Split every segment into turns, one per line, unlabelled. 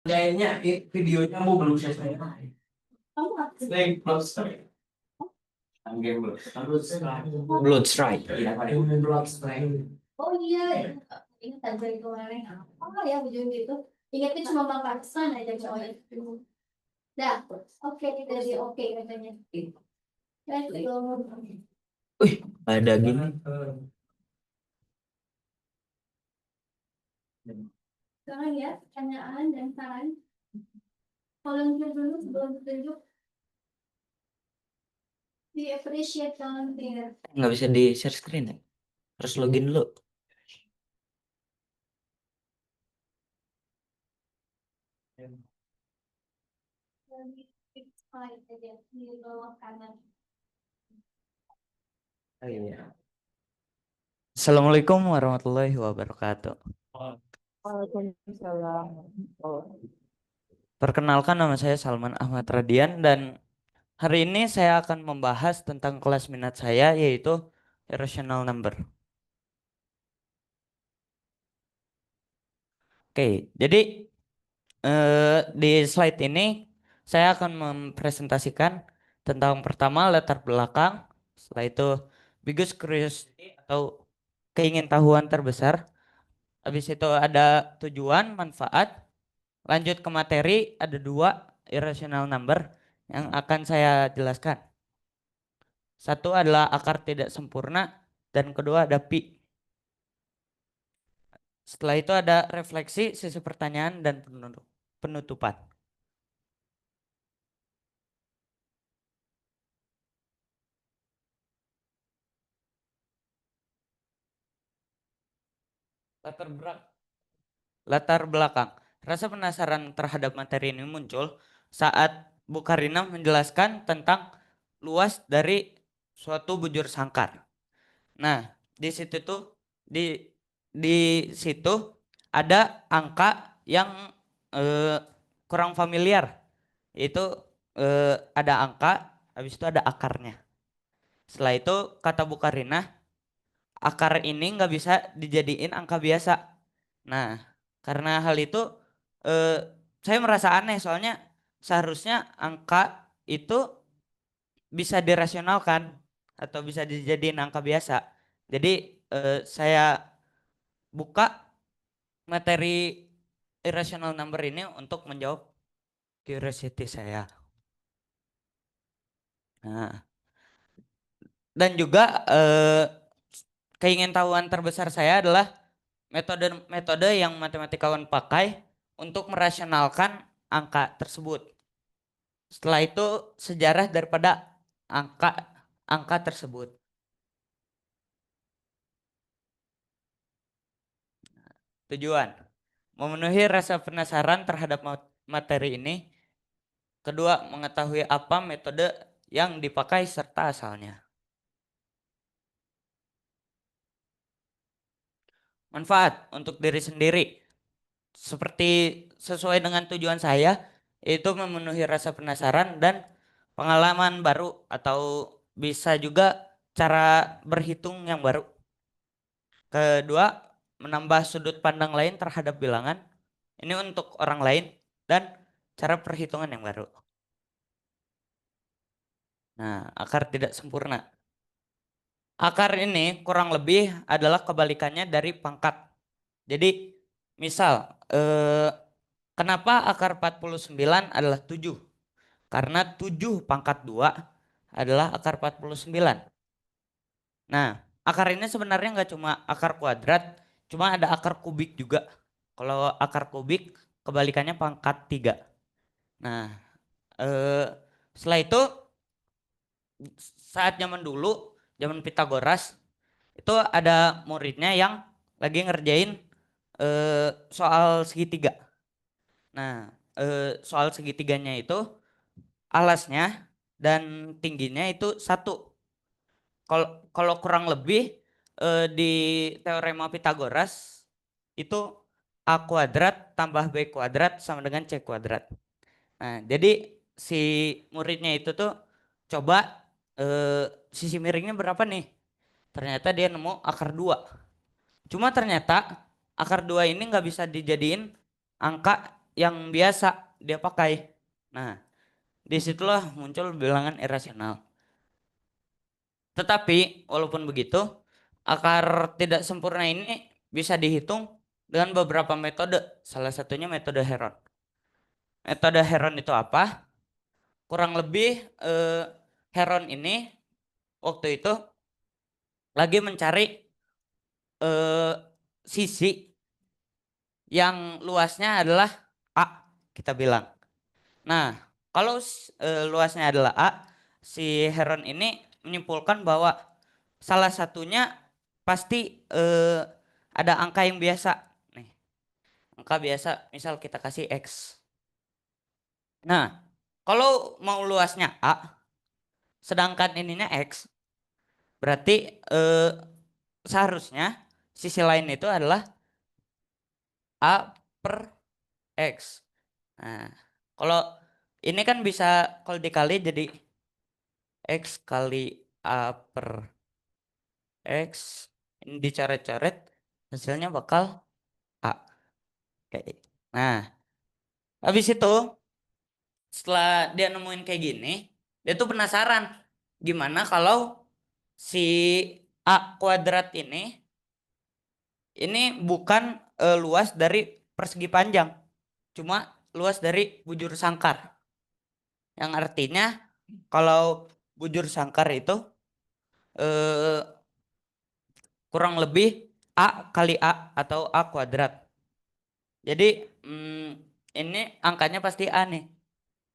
Kayaknya videonya mau belum selesai. Like, belum selesai. Game Blood Strike. Iya, Blood Strike.
Oh iya, ingat aja itu kemarin. Apa ya ujung gitu? Ingatnya cuma Bang Paksan aja soalnya. Dah, oke dari oke katanya. Let's go.
Wih, ada gini.
Sekarang ya, pertanyaan dan saran. Volunteer dulu sebelum tunjuk. Di appreciate volunteer.
Nggak bisa di share screen ya? Harus login dulu.
Slide aja di bawah kanan.
Oh, iya. Assalamualaikum warahmatullahi wabarakatuh.
Waalaikumsalam. Oh,
Perkenalkan, nama saya Salman Ahmad Radian dan hari ini saya akan membahas tentang kelas minat saya, yaitu irrational number. Oke, jadi di slide ini saya akan mempresentasikan tentang pertama latar belakang, setelah itu biggest curiosity atau keingintahuan terbesar, habis itu ada tujuan, manfaat, lanjut ke materi, ada dua irrational number yang akan saya jelaskan. Satu adalah akar tidak sempurna dan kedua ada pi. Setelah itu ada refleksi, sisi pertanyaan dan penutupan. Latar belakang. Latar belakang. Rasa penasaran terhadap materi ini muncul saat Bu Karina menjelaskan tentang luas dari suatu bujur sangkar. Nah, di situ tuh di di situ ada angka yang eh, kurang familiar. Itu ada angka, habis itu ada akarnya. Setelah itu kata Bu Karina, akar ini nggak bisa dijadiin angka biasa. Nah, karena hal itu eh, saya merasa aneh soalnya seharusnya angka itu bisa dirasionalkan atau bisa dijadiin angka biasa. Jadi saya buka materi irrational number ini untuk menjawab curiosity saya. Nah, dan juga keingintahuan terbesar saya adalah metode-metode yang matematikawan pakai untuk merasionalkan angka tersebut. Setelah itu sejarah daripada angka angka tersebut. Tujuan memenuhi rasa penasaran terhadap materi ini. Kedua, mengetahui apa metode yang dipakai serta asalnya. Manfaat untuk diri sendiri. Seperti sesuai dengan tujuan saya, itu memenuhi rasa penasaran dan pengalaman baru atau bisa juga cara berhitung yang baru. Kedua, menambah sudut pandang lain terhadap bilangan. Ini untuk orang lain dan cara perhitungan yang baru. Nah, akar tidak sempurna. Akar ini kurang lebih adalah kebalikannya dari pangkat. Jadi, misal, kenapa akar 49 adalah 7? Karena 7 pangkat 2 adalah akar 49. Nah, akar ini sebenarnya nggak cuma akar kuadrat, cuma ada akar kubik juga. Kalau akar kubik kebalikannya pangkat 3. Nah, eh, setelah itu saat zaman dulu, zaman Pitagoras, itu ada muridnya yang lagi ngerjain soal segitiga. Nah, soal segitiganya itu alasnya dan tingginya itu satu. Kalau kalau kurang lebih di teorema Pitagoras itu A kuadrat tambah B kuadrat sama dengan C kuadrat. Nah, jadi si muridnya itu tuh coba sisi miringnya berapa nih? Ternyata dia nemu akar 2. Cuma ternyata akar 2 ini nggak bisa dijadiin angka yang biasa dia pakai. Nah, disitulah muncul bilangan irasional. Tetapi walaupun begitu, akar tidak sempurna ini bisa dihitung dengan beberapa metode. Salah satunya metode Heron. Metode Heron itu apa? Kurang lebih Heron ini waktu itu lagi mencari eh, sisi yang luasnya adalah A, kita bilang. Nah, kalau luasnya adalah A, si Heron ini menyimpulkan bahwa salah satunya pasti ada angka yang biasa. Nih, angka biasa, misal kita kasih X. Nah, kalau mau luasnya A, sedangkan ininya X, berarti seharusnya sisi lain itu adalah A per X. Nah, kalau ini kan bisa kalau dikali jadi X kali A per X. Ini dicoret-coret, hasilnya bakal A. Kayak. Nah, habis itu setelah dia nemuin kayak gini, dia tuh penasaran gimana kalau si A kuadrat ini bukan luas dari persegi panjang, cuma luas dari bujur sangkar. Yang artinya kalau bujur sangkar itu eh, kurang lebih A kali A atau A kuadrat. Jadi ini angkanya pasti A nih.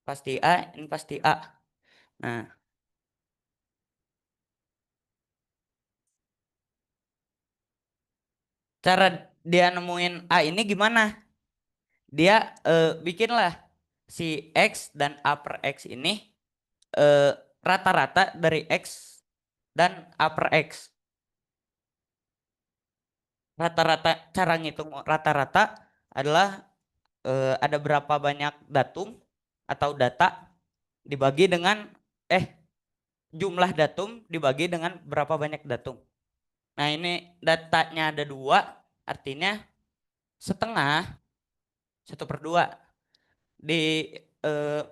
Pasti A, ini pasti A. Nah, cara dia nemuin A ini gimana? Dia bikinlah si X dan A per X ini eh, rata-rata dari X dan A per X. Rata-rata cara ngitung rata-rata adalah ada berapa banyak datum atau data dibagi dengan jumlah datum dibagi dengan berapa banyak datum. Nah ini datanya ada dua, artinya setengah 1/2 di eh,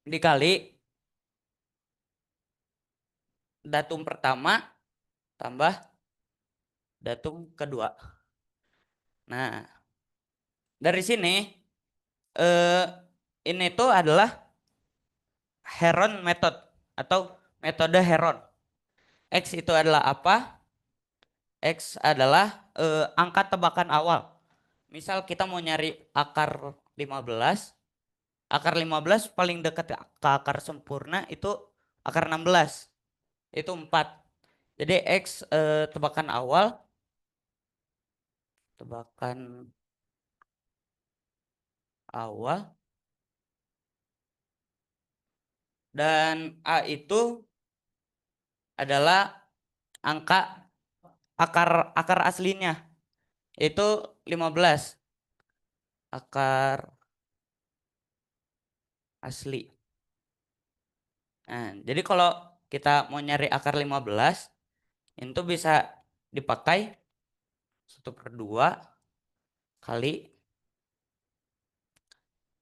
dikali datum pertama tambah datum kedua. Nah dari sini eh, ini tuh adalah Heron method atau metode Heron. X itu adalah apa? X adalah angka tebakan awal. Misal kita mau nyari akar 15, akar 15 paling dekat ke akar sempurna itu akar 16. Itu 4. Jadi X tebakan awal dan A itu adalah angka akar akar aslinya itu 15. Akar asli. Nah, jadi kalau kita mau nyari akar 15 itu bisa dipakai 1/2 kali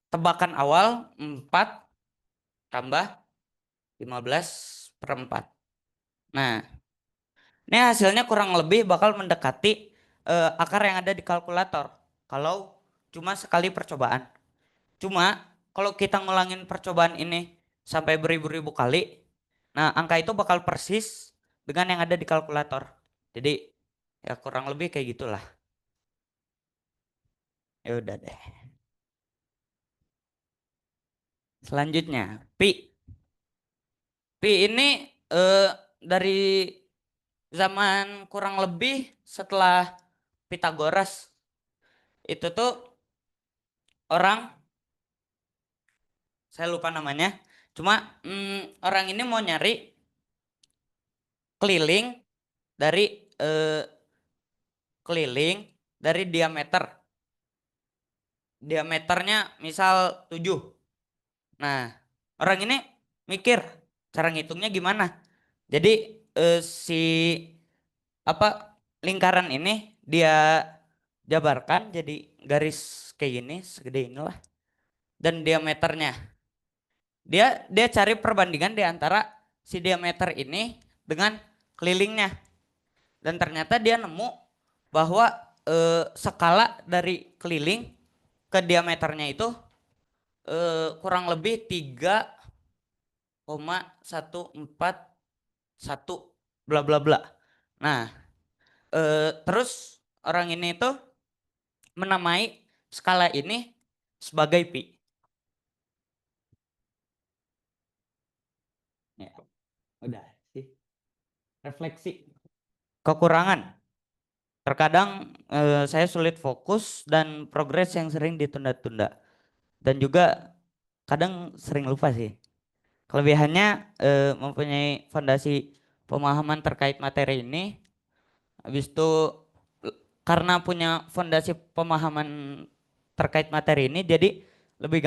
tebakan awal 4 tambah 15/4. Nah, ini hasilnya kurang lebih bakal mendekati akar yang ada di kalkulator. Kalau cuma sekali percobaan. Cuma kalau kita ngulangin percobaan ini sampai beribu-ribu kali, nah angka itu bakal persis dengan yang ada di kalkulator. Jadi ya kurang lebih kayak gitulah. Ya udah deh. Selanjutnya, pi. Pi ini dari zaman kurang lebih setelah Pitagoras itu tuh orang, saya lupa namanya, cuma orang ini mau nyari keliling dari keliling dari diameternya misal 7. Nah, orang ini mikir cara ngitungnya gimana. Jadi si apa lingkaran ini dia jabarkan jadi garis kayak gini, segede inilah. Dan diameternya. Dia cari perbandingan di antara si diameter ini dengan kelilingnya. Dan ternyata dia nemu bahwa skala dari keliling ke diameternya itu kurang lebih 3,141 bla bla bla. Nah, terus orang ini tuh menamai skala ini sebagai pi. Ya, udah sih. Refleksi. Kekurangan. Terkadang saya sulit fokus dan progres yang sering ditunda-tunda. Dan juga kadang sering lupa sih. Kelebihannya mempunyai fondasi pemahaman terkait materi ini. Habis itu karena punya fondasi pemahaman terkait materi ini jadi lebih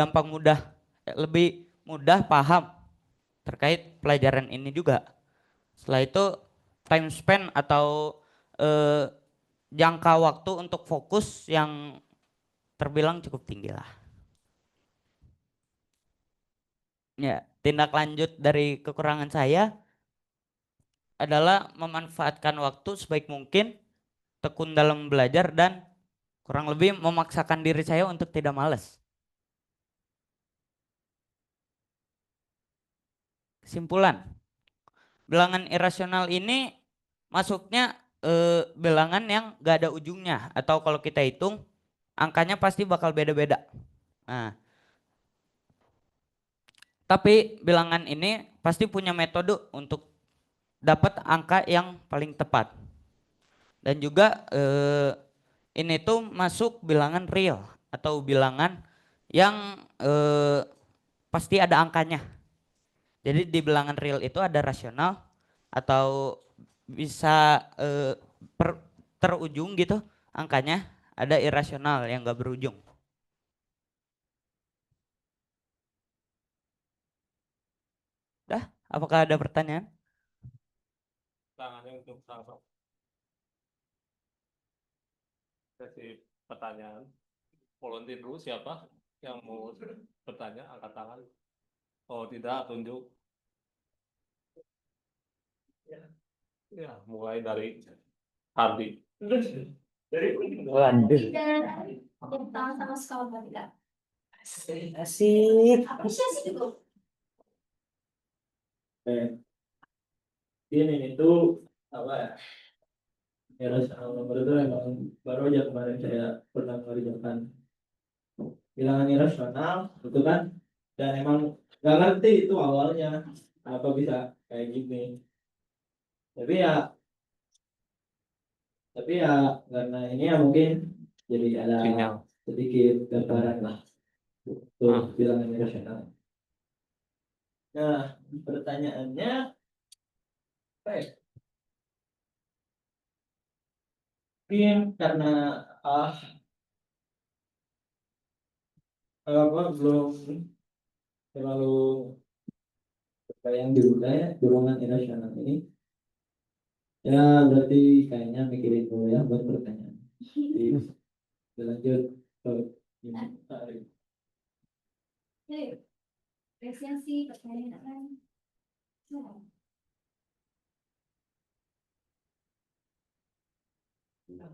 mudah paham terkait pelajaran ini juga. Setelah itu time span atau eh, jangka waktu untuk fokus yang terbilang cukup tinggi lah. Ya, tindak lanjut dari kekurangan saya adalah memanfaatkan waktu sebaik mungkin, tekun dalam belajar dan kurang lebih memaksakan diri saya untuk tidak malas. Kesimpulan, bilangan irasional ini masuknya bilangan yang gak ada ujungnya atau kalau kita hitung angkanya pasti bakal beda-beda. Nah, tapi bilangan ini pasti punya metode untuk dapat angka yang paling tepat. Dan juga ini tuh masuk bilangan real atau bilangan yang pasti ada angkanya. Jadi di bilangan real itu ada rasional atau bisa terujung gitu angkanya, ada irasional yang gak berujung. Dah, apakah ada pertanyaan?
Tangannya untuk salah sesi pertanyaan. Volunteer dulu siapa yang mau bertanya, angkat tangan. Oh tidak, tunjuk. Ya, mulai dari Hardi.
Waduh.
Tidak, sama sekolah tidak.
Asik.
Apresiasi juga.
Ini itu apa ya? Ya rasional nomor itu emang baru aja kemarin saya pernah mengerjakan bilangan irasional, itu kan? Dan emang nggak ngerti itu awalnya apa bisa kayak gini. Tapi ya, karena ini ya mungkin jadi ada
Sinyal.
sedikit gambaran lah untuk bilangan irasional. Nah, pertanyaannya apa ya? Mungkin karena ah apa belum terlalu yang juga ya dorongan irasional ini ya berarti kayaknya mikirin dulu ya buat pertanyaan. Jadi lanjut ke ini.
Jadi, apresiasi pertanyaan.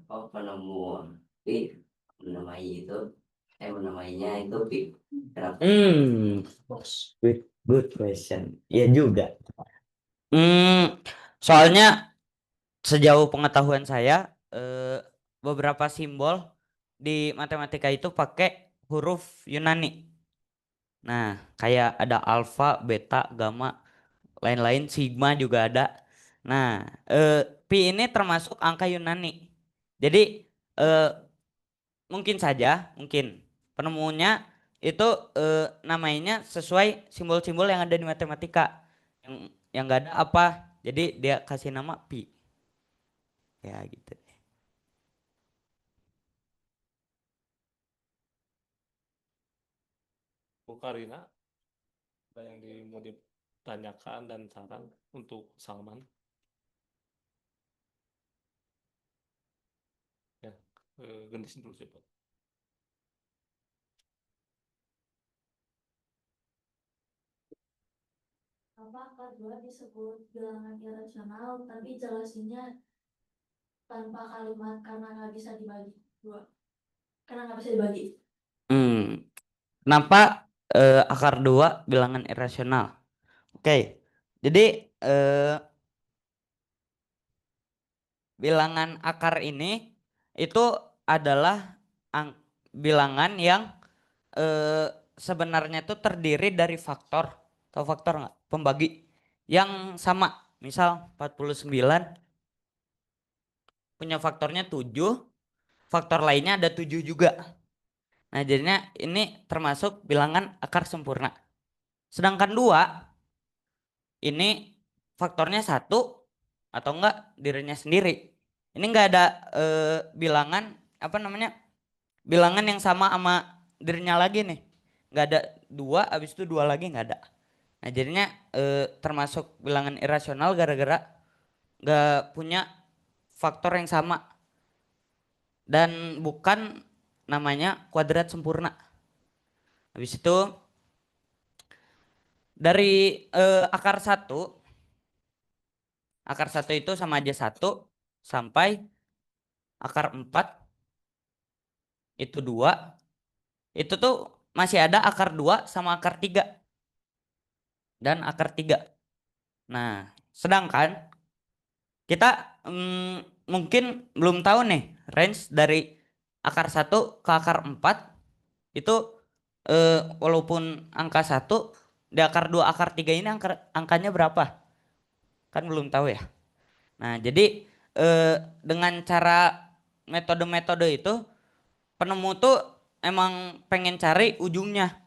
Oh, penemu pi menamai itu menamainya itu pi kenapa?
Good question. Ya juga. Soalnya sejauh pengetahuan saya beberapa simbol di matematika itu pakai huruf Yunani. Nah, kayak ada alfa, beta, gamma, lain-lain, sigma juga ada. Nah, pi ini termasuk angka Yunani. Jadi eh, mungkin penemunya itu namanya sesuai simbol-simbol yang ada di matematika. Yang nggak ada apa, jadi dia kasih nama pi. Ya gitu.
Bu Karina, ada yang mau ditanyakan dan saran untuk Salman. Ya, gendis dulu siapa?
Apa akar 2 disebut bilangan irasional, tapi jelasinnya tanpa kalimat karena nggak bisa dibagi 2. Karena nggak bisa dibagi.
Kenapa akar 2 bilangan irasional? Oke, jadi bilangan akar ini itu adalah bilangan yang sebenarnya itu terdiri dari faktor atau faktor nggak? Pembagi yang sama. Misal 49 punya faktornya 7, faktor lainnya ada 7 juga. Nah, jadinya ini termasuk bilangan akar sempurna. Sedangkan 2 ini faktornya 1 atau enggak dirinya sendiri. Ini enggak ada bilangan apa namanya? Bilangan yang sama dirinya lagi nih. Enggak ada 2 habis itu 2 lagi enggak ada. Nah, jadinya termasuk bilangan irasional gara-gara enggak punya faktor yang sama dan bukan namanya kuadrat sempurna. Habis itu dari akar 1 itu sama aja 1 sampai akar 4 itu 2. Itu tuh masih ada akar 2 sama akar 3 dan akar 3. Nah, sedangkan kita mungkin belum tahu nih range dari akar 1 ke akar 4 itu walaupun angka 1 di akar 2 akar 3 ini angkanya berapa? Kan belum tahu ya. Nah, jadi dengan cara metode-metode itu penemu tuh emang pengen cari ujungnya.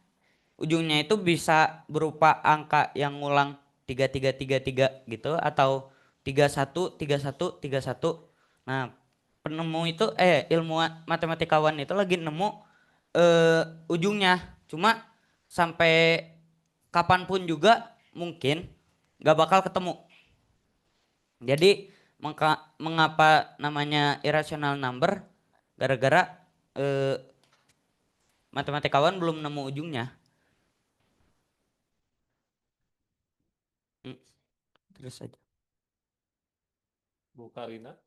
Ujungnya itu bisa berupa angka yang ngulang 3333 gitu atau 313131. Nah, penemu itu ilmuwan matematikawan itu lagi nemu ujungnya. Cuma sampai kapanpun juga mungkin gak bakal ketemu. Jadi mengapa namanya irrational number? Gara-gara matematikawan belum nemu ujungnya. Terus aja.
Bu Karina,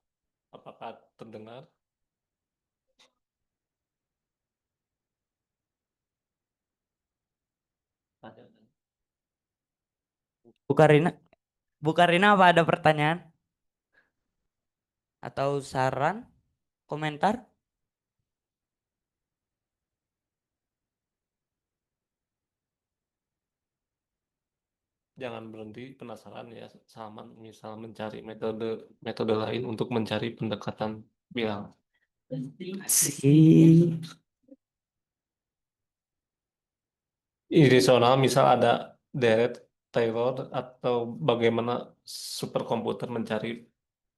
apakah terdengar?
Bu Karina apa ada pertanyaan? Atau saran? Komentar?
Jangan berhenti penasaran ya, Salman, misal mencari metode lain untuk mencari pendekatan bilang.
Asik.
Irasional misal ada Deret, Taylor, atau bagaimana superkomputer mencari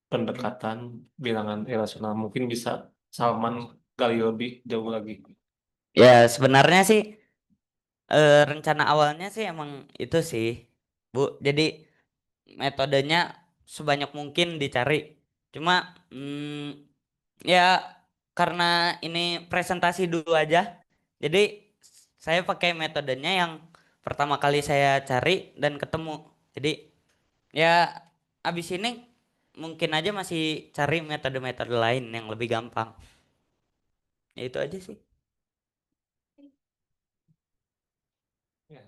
pendekatan bilangan irasional. Mungkin bisa Salman gali lebih jauh lagi.
Ya sebenarnya sih rencana awalnya sih emang itu sih, Bu. Jadi metodenya sebanyak mungkin dicari. Cuma ya karena ini presentasi dulu aja. Jadi saya pakai metodenya yang pertama kali saya cari dan ketemu. Jadi ya abis ini mungkin aja masih cari metode-metode lain yang lebih gampang. Ya itu aja sih.
Ya.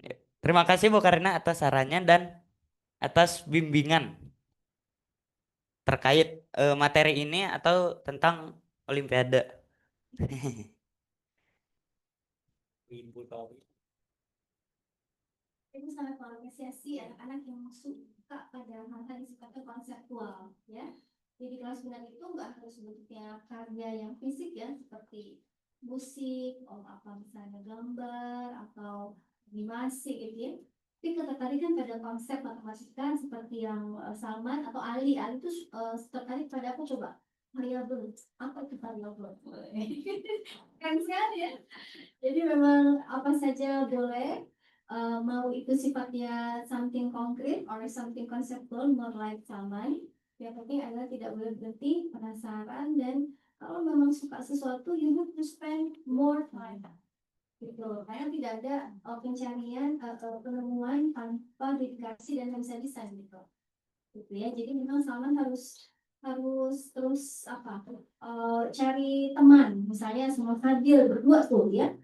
Ya. Terima kasih Bu Karina atas sarannya dan atas bimbingan terkait materi ini atau tentang Olimpiade.
Ibu tahu.
Itu sangat mengapresiasi anak-anak yang suka pada hal-hal yang sifatnya konseptual, ya. Jadi kelas benar itu nggak harus bentuknya karya yang fisik ya, seperti musik, apa misalnya gambar atau animasi gitu ya. Tapi ketertarikan pada konsep matematika seperti yang Salman atau Ali itu tertarik pada apa coba? Variabel. Apa itu variabel? Kan sekali ya. Jadi memang apa saja boleh, mau itu sifatnya something concrete or something conceptual, more like Salman. Yang penting adalah tidak boleh berhenti, penasaran, dan kalau memang suka sesuatu, you have to spend more time. gitu. Karena tidak ada pencarian atau penemuan tanpa dedikasi dan habis-habisan gitu. Gitu ya. Jadi memang Salman harus terus apa cari teman, misalnya sama Fadil berdua tuh ya,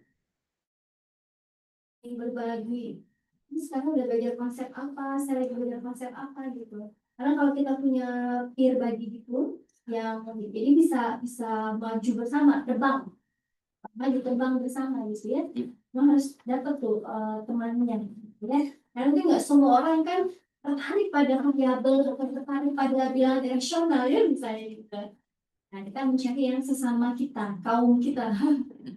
yang berbagi. Ini sekarang udah belajar konsep apa, saya lagi belajar konsep apa gitu. Karena kalau kita punya peer buddy gitu, yang jadi bisa maju bersama, terbang bersama gitu ya. Memang harus dapat tuh temannya, gitu ya. Karena mungkin nggak semua orang kan tertarik pada variabel atau tertarik pada bilangan rasional ya misalnya gitu. Nah, kita mencari yang sesama kita, kaum kita,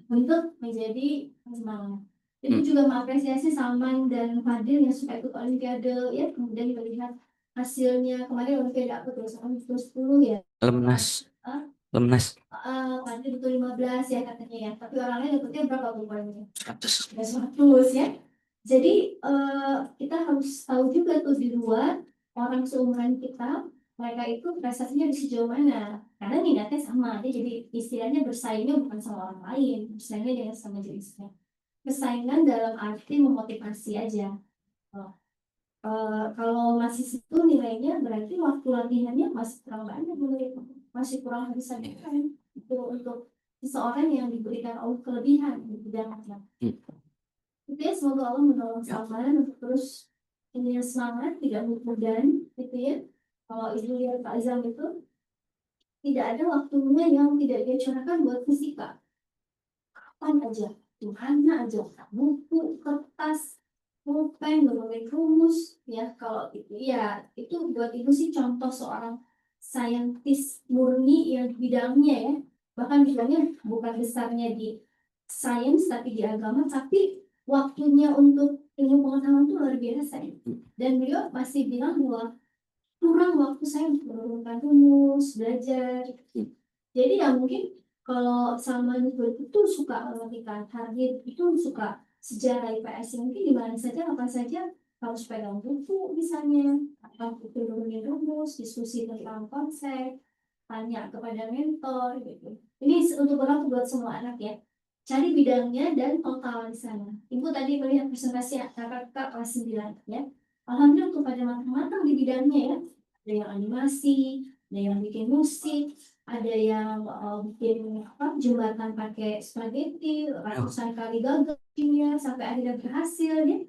untuk menjadi semangat. Itu juga mengapresiasi Salman dan Fadil yang suka ikut Olimpiade, ya, kemudian melihat hasilnya kemarin Olimpiade apa tuh, Salman betul 10 ya,
Lemnas,
Ah,
lemnas.
Fadil betul 15 ya katanya ya, tapi orang lain ikutnya berapa tuh poinnya?
100.
100 ya. Jadi kita harus tahu juga tuh di luar orang seumuran kita mereka itu prestasinya di sejauh mana, karena minatnya sama aja, jadi istilahnya bersaingnya bukan sama orang lain, bersaingnya dengan sama jenisnya, persaingan dalam arti memotivasi aja. Oh, kalau masih situ nilainya berarti waktu latihannya masih kurang banyak menurutku, masih kurang habis-habisan itu untuk seseorang yang diberikan Allah kelebihan di bidangnya. Itu ya, semoga Allah menolong Salman untuk terus ini semangat, tidak mudah-mudahan gitu ya. Kalau ibu lihat Pak Azam itu tidak ada waktunya yang tidak dia curahkan buat fisika. Kapan aja, Tuhannya aja, buku, kertas, pulpen, berbagai rumus ya. Kalau itu ya itu buat ibu sih contoh seorang saintis murni yang bidangnya ya, bahkan bidangnya bukan besarnya di sains tapi di agama, tapi waktunya untuk ilmu pengetahuan itu luar biasa ya. Dan beliau masih bilang bahwa kurang waktu saya untuk menurunkan rumus, belajar. Jadi ya mungkin kalau Salman itu suka matematika, Hargit itu suka sejarah IPS, mungkin di mana saja, apa saja harus pegang buku misalnya, atau itu nurunin rumus, diskusi tentang konsep, tanya kepada mentor gitu. Ini untuk berlaku buat semua anak ya. Cari bidangnya dan total di sana. Ibu tadi melihat presentasi kakak kelas 9 ya. Alhamdulillah untuk pada matang-matang di bidangnya ya. Ada yang animasi, ada yang bikin musik, ada yang bikin apa, jembatan pakai spaghetti, ratusan kali gagal ya, sampai akhirnya berhasil ya.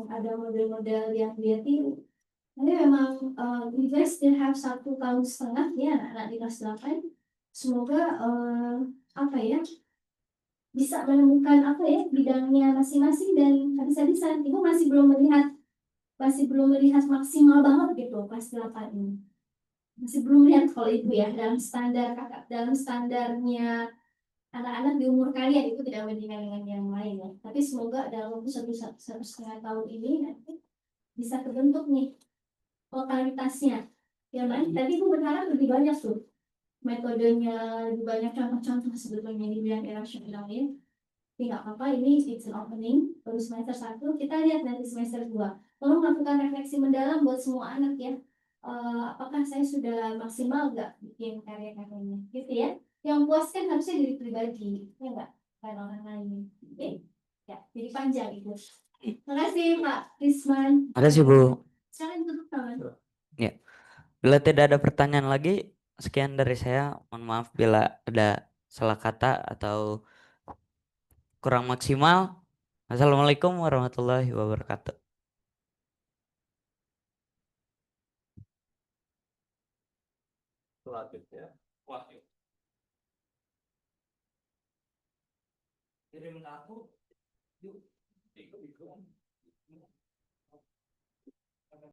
Ada model-model yang dia tiru. Jadi memang you guys still have 1,5 tahun ya anak di kelas 8. Semoga apa ya bisa menemukan apa ya bidangnya masing-masing dan habis-habisan. Ibu masih belum melihat maksimal banget gitu kelas 8 ini. Masih belum lihat kalau ibu ya dalam standar kakak, dalam standarnya anak-anak di umur kalian itu tidak bandingkan dengan yang lain ya. Tapi semoga dalam waktu 1,5 tahun ini nanti bisa terbentuk nih totalitasnya. Ya kan? Tadi ibu berharap lebih banyak tuh metodenya, lebih banyak contoh-contoh sebetulnya di bidang irasional ya. Tapi nggak apa-apa, ini it's an opening. Baru semester 1, kita lihat nanti semester 2. Tolong lakukan refleksi mendalam buat semua anak ya. Apakah saya sudah maksimal nggak bikin karya-karyanya, gitu ya. Yang puas kan harusnya diri pribadi, ya nggak? Bukan orang lain. Oke? Ya, jadi panjang itu. Terima kasih Pak Risman.
Makasih Bu.
Sekarang tutup tangan.
Ya. Bila tidak ada pertanyaan lagi, sekian dari saya. Mohon maaf bila ada salah kata atau kurang maksimal. Assalamualaikum warahmatullahi wabarakatuh.
Selanjutnya, Wahyu.
Kirim ke aku.
Ikut.